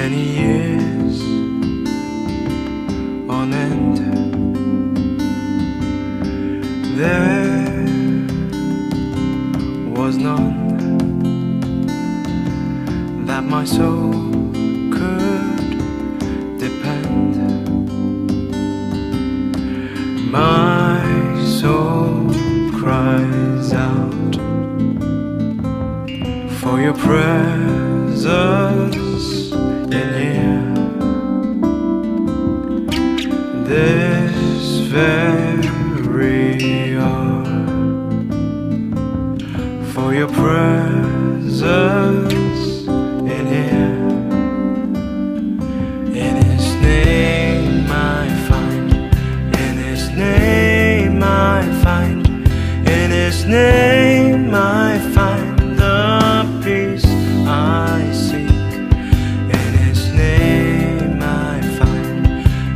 many years on end. There was none that my soul could depend. My soul cries out for your presence in here. This very hour, for your presence in here. In His name I find, in His name I find, in His name I find the peace I seek. In His name I find,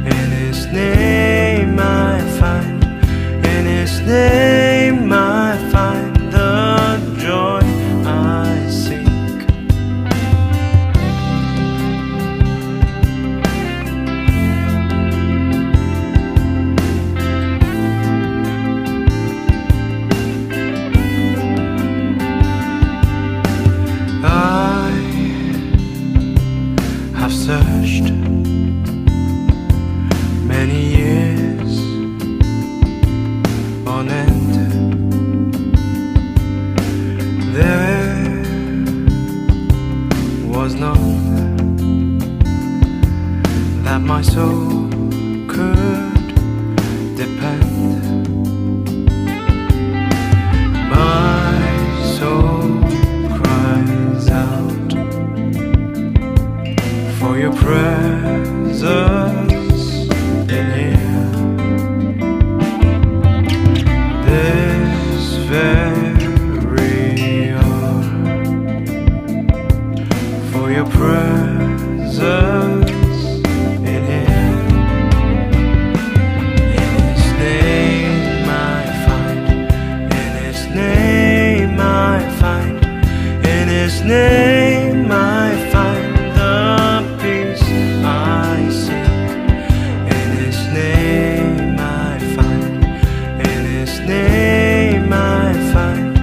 in His name I find, in His name I find the joy I seek. I have searched many years on end. There was none that my soul could depend. My soul cries out for your presence in here. This very hour, for your presence in here. In His name I find, in His name I find, in His name I find the peace I seek. In His name I find, in His name I find,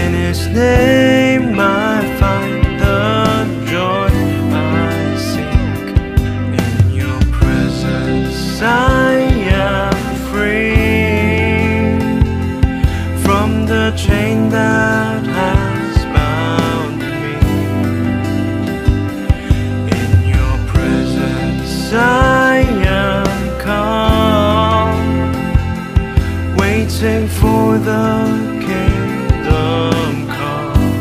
in His name I find the joy I seek. In your presence I am free from the chain that has bound me. In your presence I am calm, waiting for the kingdom come.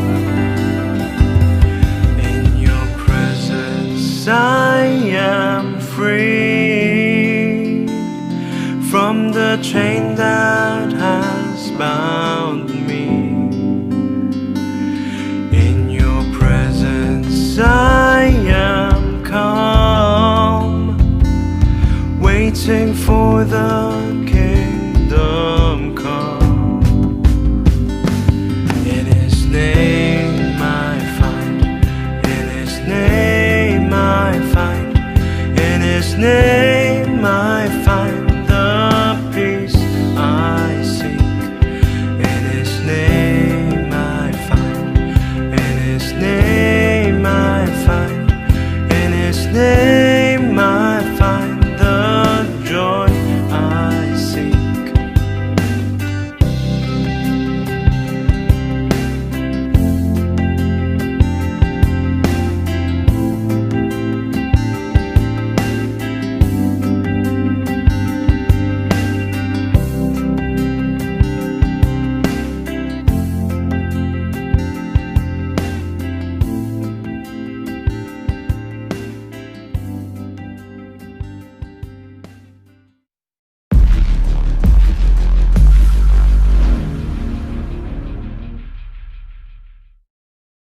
In your presence I am free from the chain that has bound me. In your presence I am calm, waiting for the kingdom come. In His name I find, in His name I find, in His name I find the peace I seek. In His name I find, in His name I find, in His name